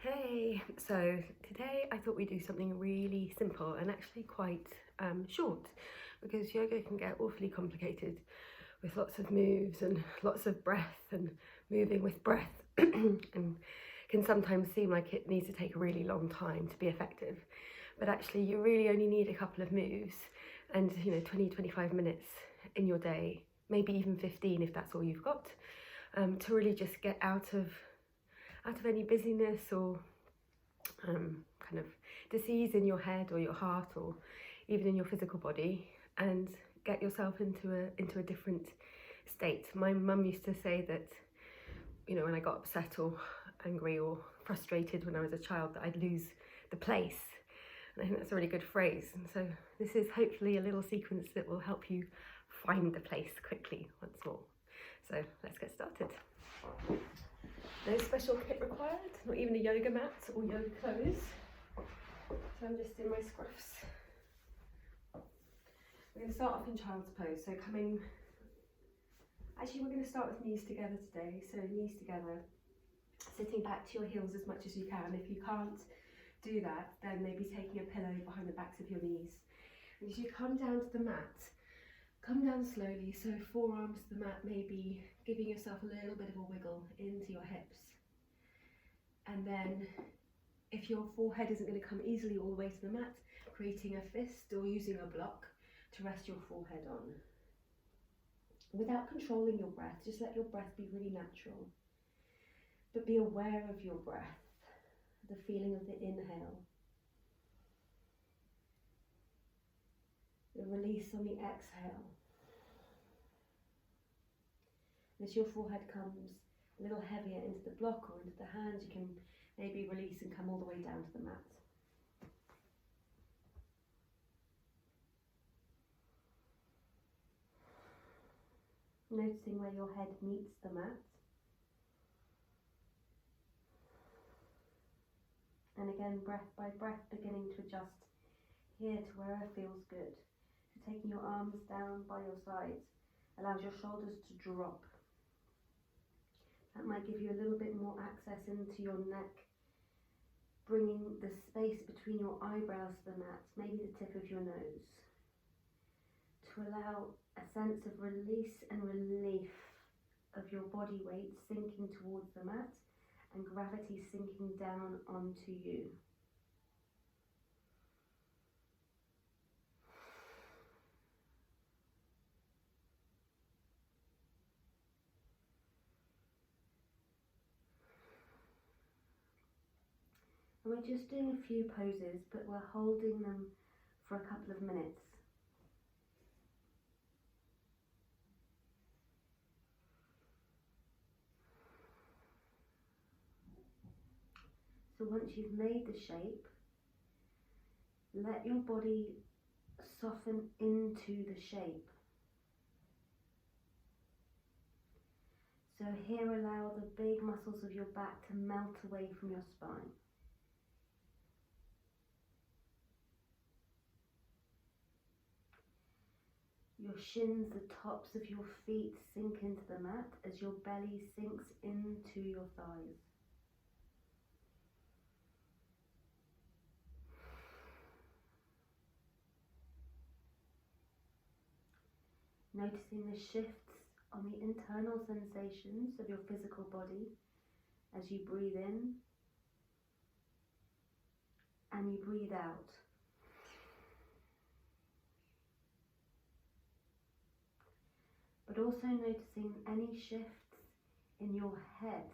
Hey, so today I thought we'd do something really simple and actually quite short, because yoga can get awfully complicated with lots of moves and lots of breath and moving with breath and can sometimes seem like it needs to take a really long time to be effective. But actually you really only need a couple of moves and 20-25 minutes in your day, maybe even 15 if that's all you've got, to really just get out of any busyness or kind of disease in your head or your heart or even in your physical body, and get yourself into a different state. My mum used to say that, when I got upset or angry or frustrated when I was a child, that I'd lose the place. And I think that's a really good phrase. And so this is hopefully a little sequence that will help you find the place quickly once more. So let's get started. No special kit required, not even a yoga mat or yoga clothes. So I'm just in my scruffs. We're going to start off in child's pose. So we're going to start with knees together today. So knees together, sitting back to your heels as much as you can. If you can't do that, then maybe taking a pillow behind the backs of your knees. And as you come down to the mat, come down slowly. So forearms to the mat, maybe giving yourself a little bit of a wiggle into your hips. And then if your forehead isn't going to come easily all the way to the mat, creating a fist or using a block to rest your forehead on. Without controlling your breath, just let your breath be really natural. But be aware of your breath, the feeling of the inhale, the release on the exhale. As your forehead comes a little heavier into the block or into the hands, you can maybe release and come all the way down to the mat. Noticing where your head meets the mat. And again, breath by breath, beginning to adjust here to wherever feels good. So taking your arms down by your sides allows your shoulders to drop. That might give you a little bit more access into your neck, bringing the space between your eyebrows to the mat, maybe the tip of your nose, to allow a sense of release and relief of your body weight sinking towards the mat and gravity sinking down onto you. And we're just doing a few poses, but we're holding them for a couple of minutes. So once you've made the shape, let your body soften into the shape. So here, allow the big muscles of your back to melt away from your spine. Your shins, the tops of your feet, sink into the mat as your belly sinks into your thighs. Noticing the shifts on the internal sensations of your physical body as you breathe in and you breathe out. But also noticing any shifts in your head.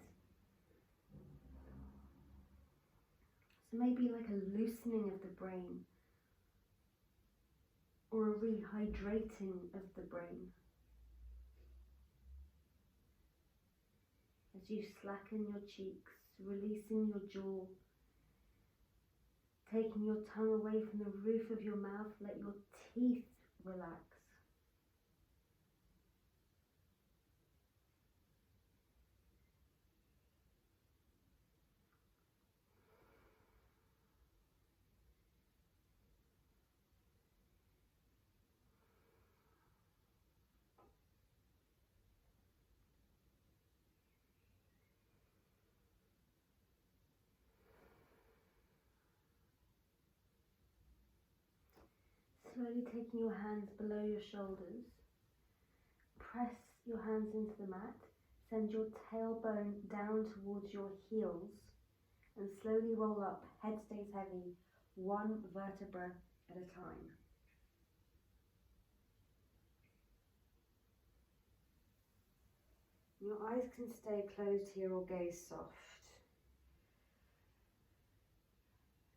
So maybe like a loosening of the brain or a rehydrating of the brain. As you slacken your cheeks, releasing your jaw, taking your tongue away from the roof of your mouth, let your teeth relax. Slowly taking your hands below your shoulders, press your hands into the mat, send your tailbone down towards your heels and slowly roll up, head stays heavy, one vertebra at a time. Your eyes can stay closed here or gaze soft.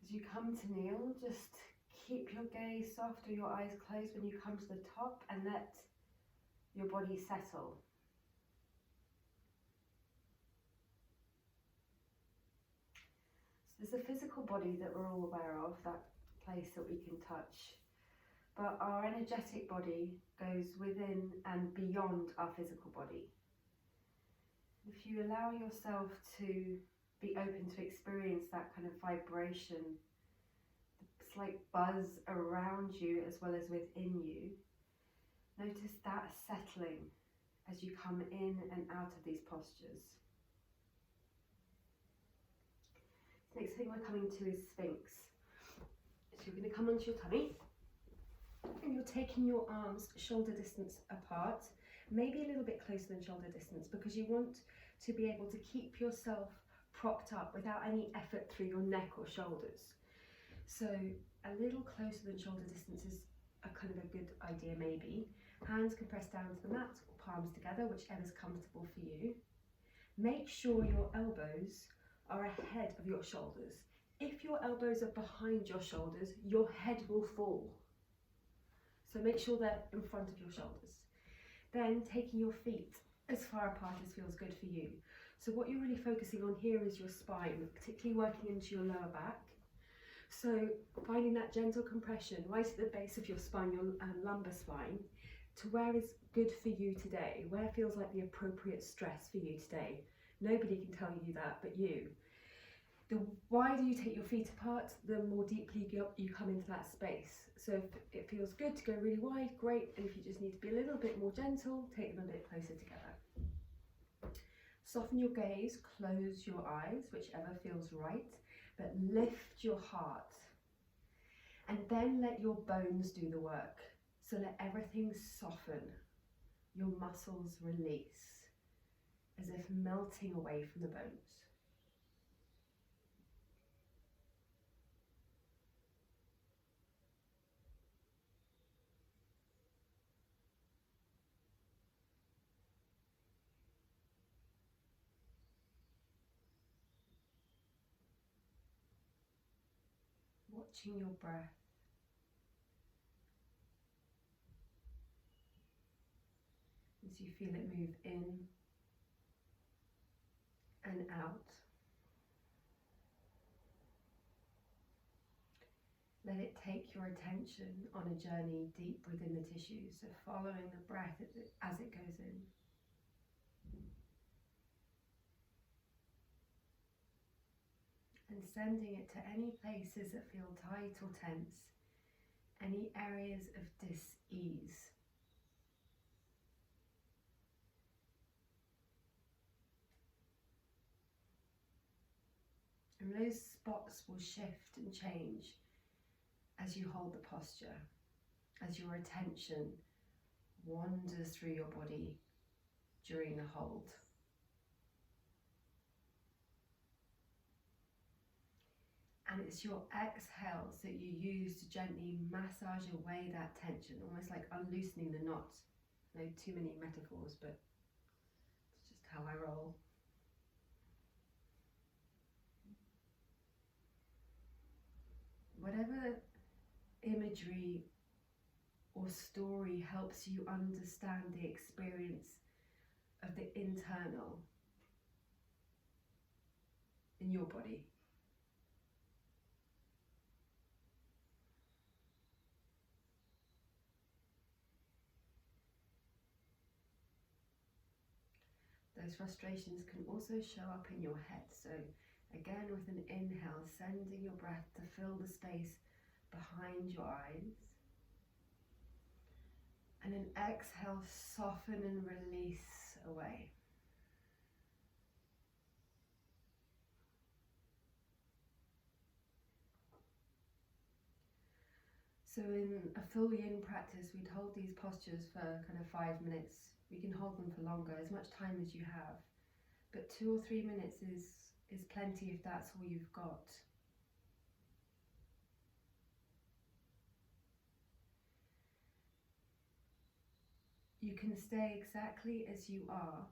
As you come to kneel, just keep your gaze soft or your eyes closed when you come to the top and let your body settle. So there's a physical body that we're all aware of, that place that we can touch. But our energetic body goes within and beyond our physical body. If you allow yourself to be open to experience that kind of vibration, the slight buzz around you as well as within you, notice that settling as you come in and out of these postures. The next thing we're coming to is Sphinx. So you're going to come onto your tummy and you're taking your arms shoulder distance apart, maybe a little bit closer than shoulder distance, because you want to be able to keep yourself propped up without any effort through your neck or shoulders. So a little closer than shoulder distance is a kind of a good idea maybe. Hands can press down to the mat or palms together, whichever's comfortable for you. Make sure your elbows are ahead of your shoulders. If your elbows are behind your shoulders, your head will fall. So make sure they're in front of your shoulders. Then taking your feet as far apart as feels good for you. So what you're really focusing on here is your spine, particularly working into your lower back. So finding that gentle compression right at the base of your spine, your lumbar spine, to where is good for you today, where feels like the appropriate stress for you today. Nobody can tell you that but you. The wider you take your feet apart, the more deeply you come into that space. So if it feels good to go really wide, great. And if you just need to be a little bit more gentle, take them a bit closer together. Soften your gaze, close your eyes, whichever feels right, but lift your heart. And then let your bones do the work. So let everything soften, your muscles release, as if melting away from the bones. Watching your breath. As you feel it move in and out. Let it take your attention on a journey deep within the tissues, so following the breath as it goes in. And sending it to any places that feel tight or tense, any areas of dis-ease. And those spots will shift and change as you hold the posture, as your attention wanders through your body during the hold. And it's your exhales that you use to gently massage away that tension, almost like unloosening the knot. No too many metaphors, but it's just how I roll. Whatever imagery or story helps you understand the experience of the internal in your body. Those frustrations can also show up in your head. So again, with an inhale, sending your breath to fill the space behind your eyes. And an exhale, soften and release away. So in a full yin practice, we'd hold these postures for kind of 5 minutes. We can hold them for longer, as much time as you have. But 2 or 3 minutes is plenty if that's all you've got. You can stay exactly as you are,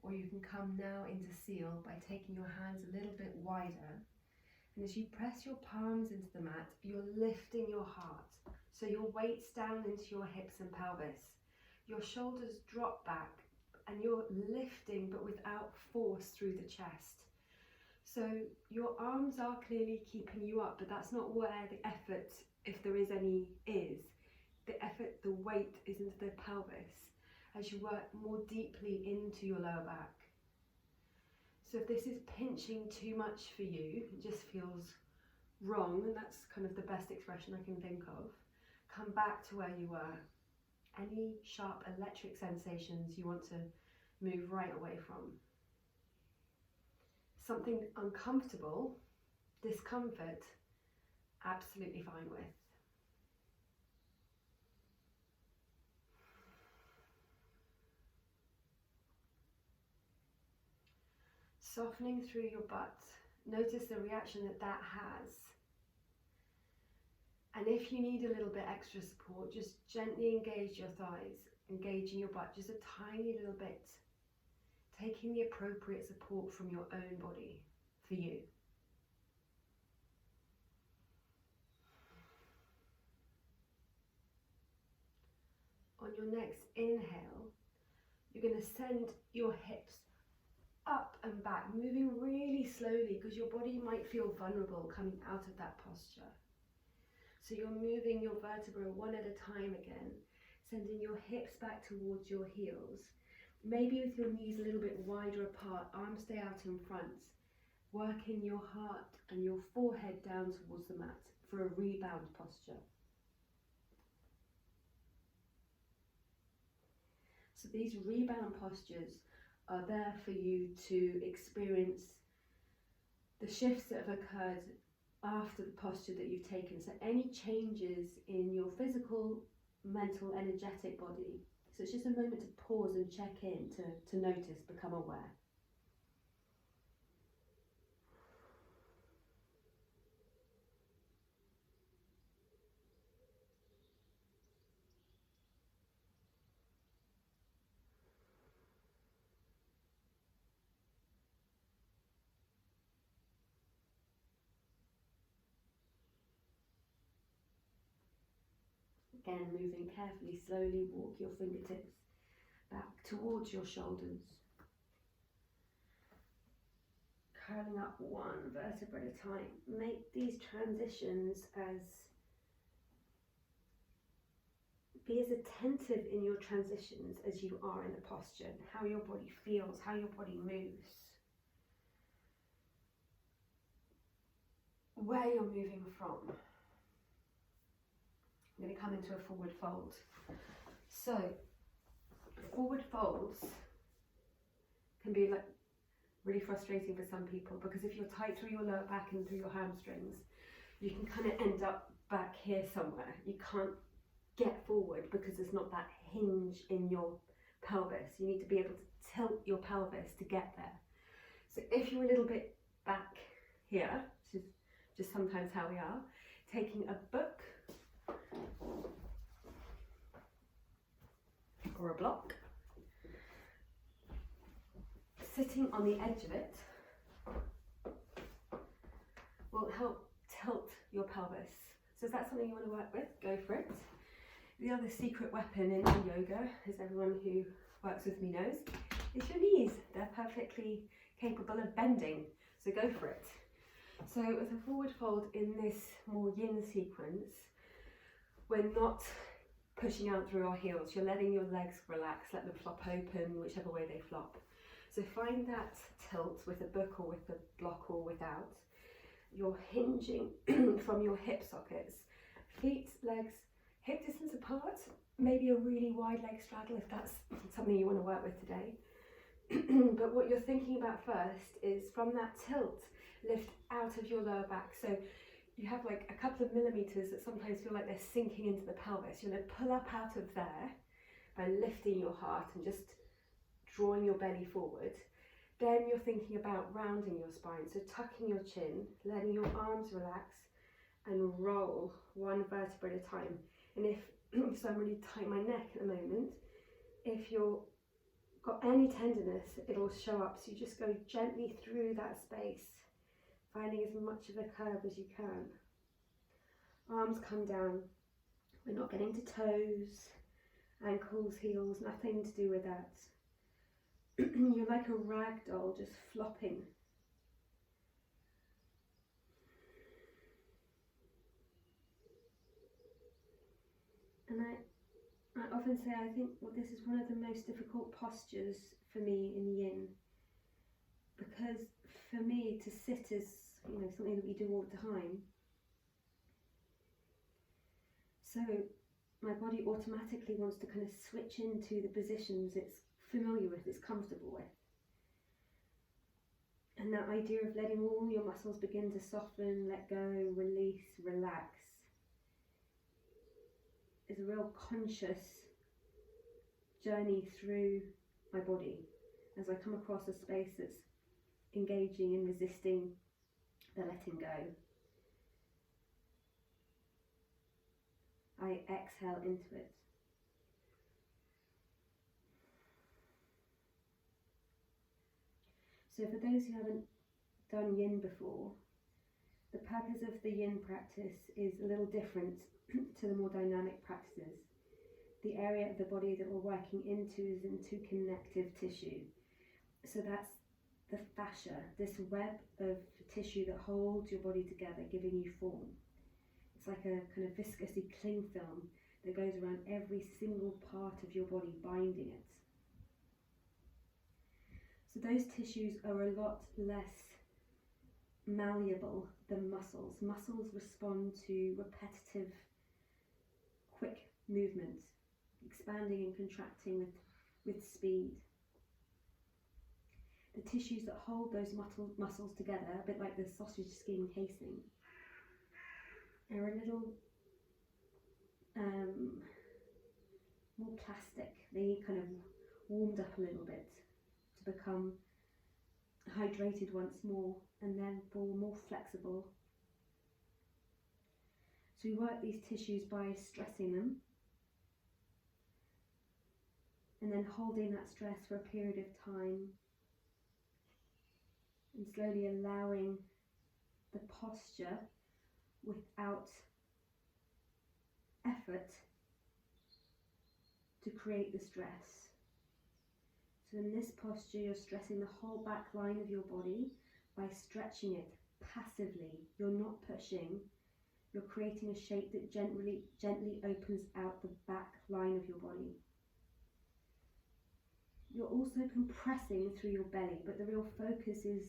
or you can come now into seal by taking your hands a little bit wider. And as you press your palms into the mat, you're lifting your heart. So your weight's down into your hips and pelvis. Your shoulders drop back and you're lifting but without force through the chest. So your arms are clearly keeping you up, but that's not where the effort, if there is any, is. The effort, the weight is into the pelvis as you work more deeply into your lower back. So if this is pinching too much for you, it just feels wrong, and that's kind of the best expression I can think of, come back to where you were. Any sharp electric sensations you want to move right away from. Something uncomfortable, discomfort, absolutely fine with. Softening through your butt, notice the reaction that has. And if you need a little bit extra support, just gently engage your thighs, engaging your butt just a tiny little bit, taking the appropriate support from your own body for you. On your next inhale, you're going to send your hips up and back, moving really slowly because your body might feel vulnerable coming out of that posture. So you're moving your vertebrae one at a time again, sending your hips back towards your heels, maybe with your knees a little bit wider apart, arms stay out in front, working your heart and your forehead down towards the mat for a rebound posture. So these rebound postures are there for you to experience the shifts that have occurred after the posture that you've taken. So any changes in your physical, mental, energetic body. So it's just a moment to pause and check in, to notice, become aware. Again, moving carefully, slowly, walk your fingertips back towards your shoulders. Curling up one vertebra at a time. Make these transitions be as attentive in your transitions as you are in the posture, how your body feels, how your body moves, where you're moving from. I'm going to come into a forward fold. So, forward folds can be like really frustrating for some people because if you're tight through your lower back and through your hamstrings, you can kind of end up back here somewhere. You can't get forward because there's not that hinge in your pelvis. You need to be able to tilt your pelvis to get there. So if you're a little bit back here, which is just sometimes how we are, taking a book or a block, sitting on the edge of it will help tilt your pelvis. So if that's something you want to work with, go for it. The other secret weapon in yoga, as everyone who works with me knows, is your knees. They're perfectly capable of bending, so go for it. So with a forward fold in this more yin sequence, we're not pushing out through our heels. You're letting your legs relax, let them flop open, whichever way they flop. So find that tilt with a book or with a block or without. You're hinging from your hip sockets, feet, legs, hip distance apart, maybe a really wide leg straddle if that's something you want to work with today. But what you're thinking about first is from that tilt, lift out of your lower back. So you have like a couple of millimeters that sometimes feel like they're sinking into the pelvis. You're going to pull up out of there by lifting your heart and just drawing your belly forward. Then you're thinking about rounding your spine, so tucking your chin, letting your arms relax and roll one vertebra at a time. And if, so I'm really tight my neck at the moment, if you've got any tenderness, it'll show up. So you just go gently through that space, finding as much of a curve as you can. Arms come down. We're not getting to toes, ankles, heels, nothing to do with that. You're like a rag doll just flopping. And I often say I think this is one of the most difficult postures for me in yin, because for me to sit is, you know, something that we do all the time. So my body automatically wants to kind of switch into the positions it's familiar with, it's comfortable with. And that idea of letting all your muscles begin to soften, let go, release, relax is a real conscious journey through my body as I come across a space that's engaging and resisting the letting go. I exhale into it. So for those who haven't done yin before, the purpose of the yin practice is a little different to the more dynamic practices. The area of the body that we're working into is into connective tissue. So that's the fascia, this web of tissue that holds your body together, giving you form. It's like a kind of viscously cling film that goes around every single part of your body, binding it. So those tissues are a lot less malleable than muscles. Muscles respond to repetitive, quick movements, expanding and contracting with speed. The tissues that hold those muscles together, a bit like the sausage skin casing, are a little more plastic. They need kind of warmed up a little bit to become hydrated once more and then for more flexible. So we work these tissues by stressing them and then holding that stress for a period of time and slowly allowing the posture without effort to create the stress. So in this posture, you're stressing the whole back line of your body by stretching it passively. You're not pushing, you're creating a shape that gently opens out the back line of your body. You're also compressing through your belly, but the real focus is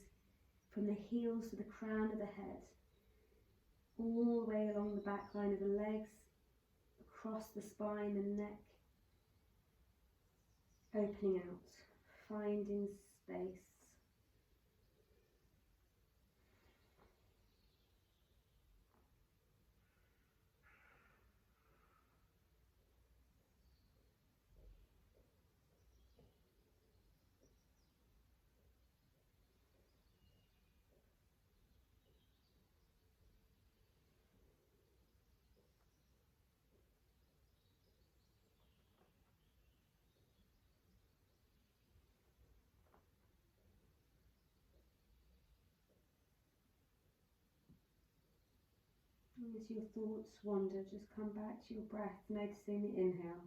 from the heels to the crown of the head, all the way along the back line of the legs, across the spine and neck, opening out, finding space. As your thoughts wander, just come back to your breath, noticing the inhale,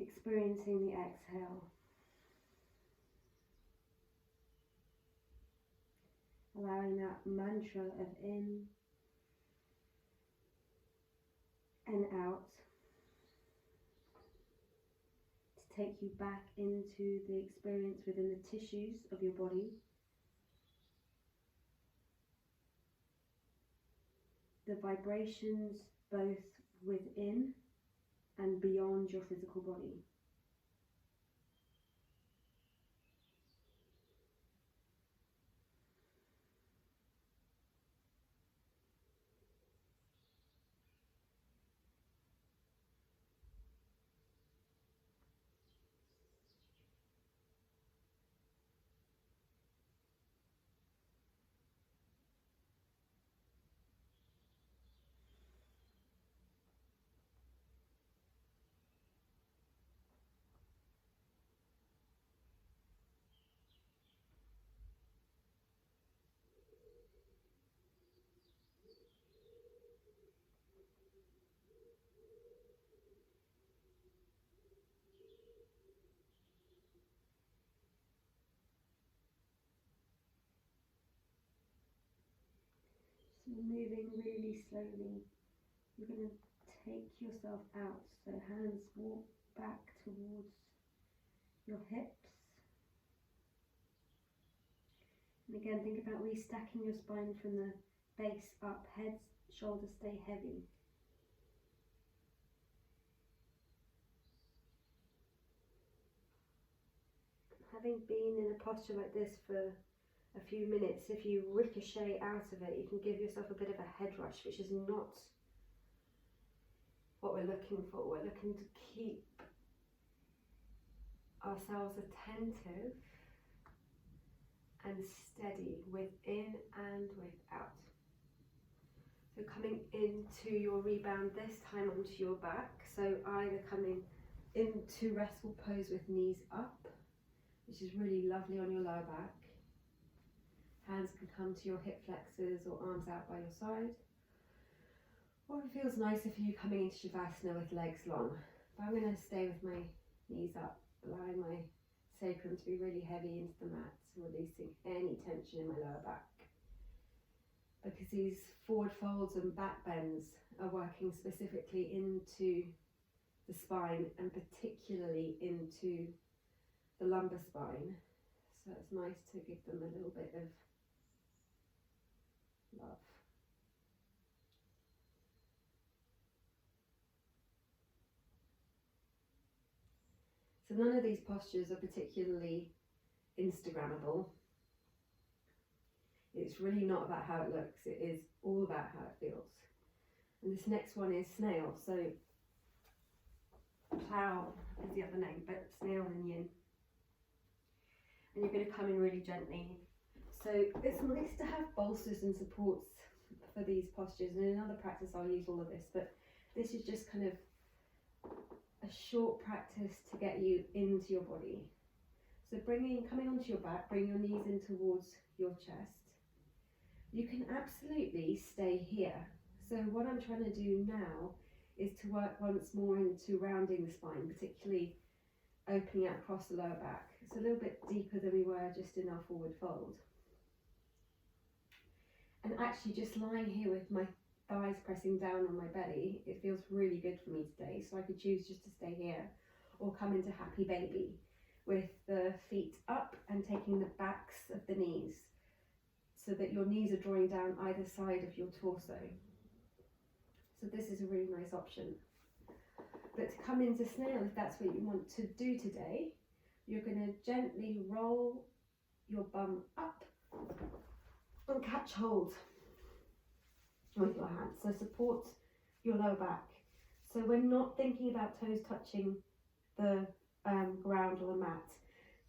experiencing the exhale, allowing that mantra of in and out to take you back into the experience within the tissues of your body. The vibrations both within and beyond your physical body. So you're moving really slowly. You're going to take yourself out. So hands walk back towards your hips. And again, think about restacking your spine from the base up. Head, shoulders stay heavy. Having been in a posture like this for a few minutes, if you ricochet out of it, you can give yourself a bit of a head rush, which is not what we're looking for. We're looking to keep ourselves attentive and steady within and without. So coming into your rebound, this time onto your back. So either coming into restful pose with knees up, which is really lovely on your lower back. Hands can come to your hip flexors or arms out by your side. Or it feels nicer for you coming into Shavasana with legs long. But I'm going to stay with my knees up, allowing my sacrum to be really heavy into the mat, releasing any tension in my lower back. Because these forward folds and back bends are working specifically into the spine and particularly into the lumbar spine. So it's nice to give them a little bit of love. So none of these postures are particularly Instagrammable. It's really not about how it looks, it is all about how it feels. And this next one is snail. So plough is the other name, but snail in yin. And you're going to come in really gently. So it's nice to have bolsters and supports for these postures, and in another practice I'll use all of this, but this is just kind of a short practice to get you into your body. So coming onto your back, bring your knees in towards your chest. You can absolutely stay here. So what I'm trying to do now is to work once more into rounding the spine, particularly opening out across the lower back. It's a little bit deeper than we were just in our forward fold. And actually just lying here with my thighs pressing down on my belly, it feels really good for me today. So I could choose just to stay here or come into happy baby with the feet up and taking the backs of the knees so that your knees are drawing down either side of your torso. So this is a really nice option. But to come into snail, if that's what you want to do today, you're going to gently roll your bum up and catch hold with your hands. So support your lower back. So we're not thinking about toes touching the ground or the mat.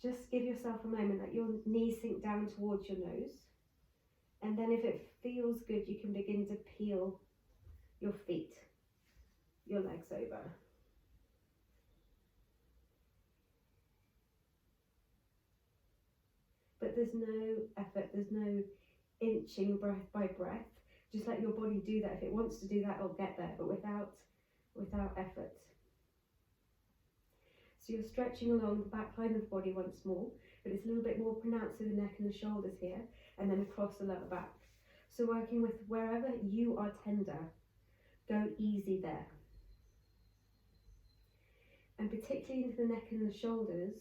Just give yourself a moment that your knees sink down towards your nose. And then if it feels good, you can begin to peel your feet, your legs over. But there's no effort, there's no inching breath by breath. Just let your body do that. If it wants to do that, it'll get there, but without effort. So you're stretching along the back line of the body once more, but it's a little bit more pronounced in the neck and the shoulders here, and then across the lower back. So working with wherever you are tender, go easy there. And particularly into the neck and the shoulders,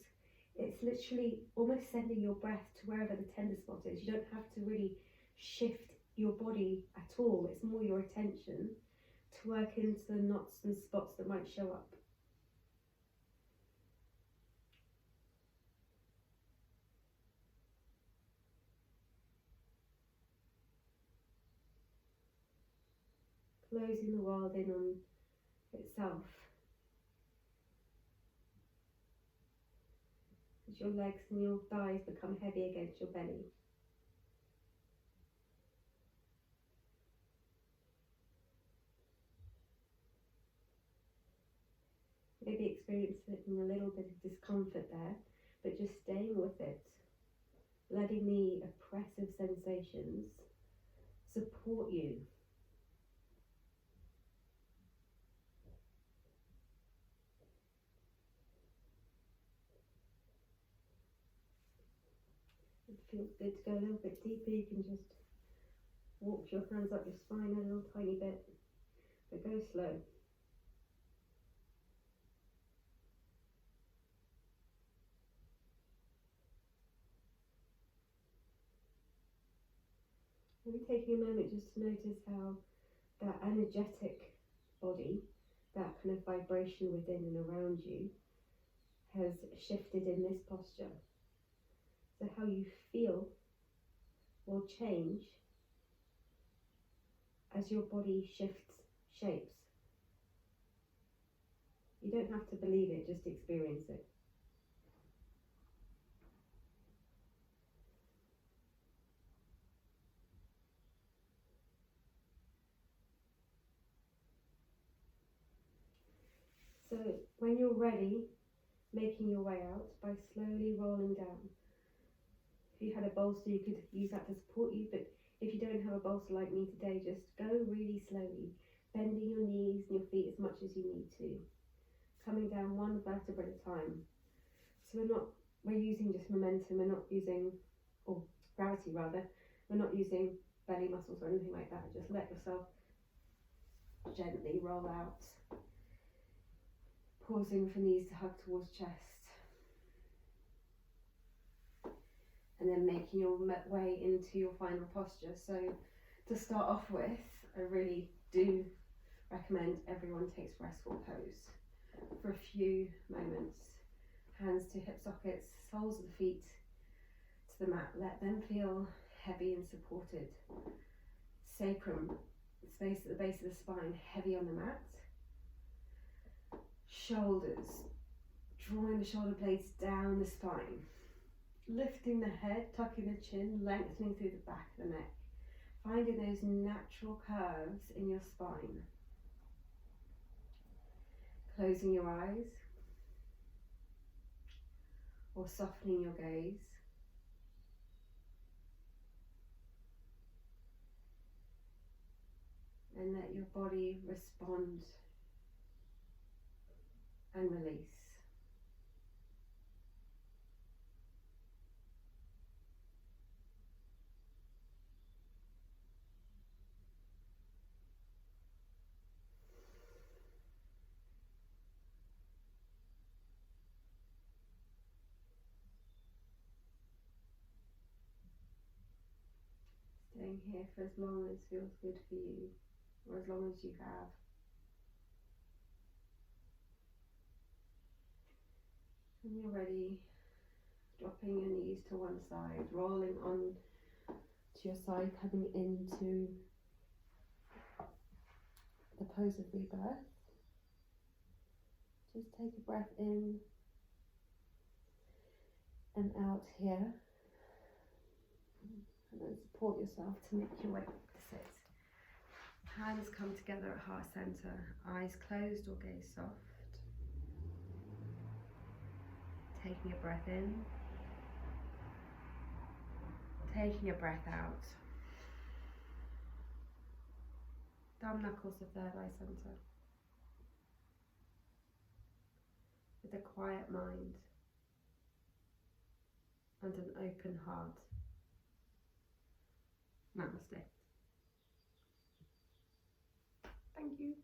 it's literally almost sending your breath to wherever the tender spot is. You don't have to really shift your body at all. It's more your attention to work into the knots and spots that might show up. Closing the world in on itself. As your legs and your thighs become heavy against your belly. Maybe experiencing a little bit of discomfort there, but just staying with it. Letting the oppressive sensations support you. It feels good to go a little bit deeper. You can just walk your hands up your spine a little tiny bit, but go slow. Maybe taking a moment just to notice how that energetic body, that kind of vibration within and around you, has shifted in this posture. So how you feel will change as your body shifts shapes. You don't have to believe it, just experience it. So when you're ready, making your way out by slowly rolling down. If you had a bolster, you could use that to support you, but if you don't have a bolster like me today, just go really slowly, bending your knees and your feet as much as you need to, coming down one vertebra at a time. So we're using just momentum, we're not using, or gravity rather, we're not using belly muscles or anything like that. Just let yourself gently roll out, pausing for knees to hug towards chest, and then making your way into your final posture. So to start off with, I really do recommend everyone takes restful pose for a few moments. Hands to hip sockets, soles of the feet to the mat. Let them feel heavy and supported. Sacrum, space at the base of the spine, heavy on the mat. Shoulders, drawing the shoulder blades down the spine. Lifting the head, tucking the chin, lengthening through the back of the neck. Finding those natural curves in your spine. Closing your eyes or softening your gaze. And let your body respond and release. Staying here for as long as feels good for you, or as long as you have. When you're ready, dropping your knees to one side, rolling on to your side, coming into the pose of rebirth. Just take a breath in and out here. And then support yourself to make your way up to sit. Hands come together at heart center, eyes closed or gaze soft. Taking a breath in, taking a breath out. Thumb knuckles to third eye center. With a quiet mind and an open heart. Namaste. Thank you.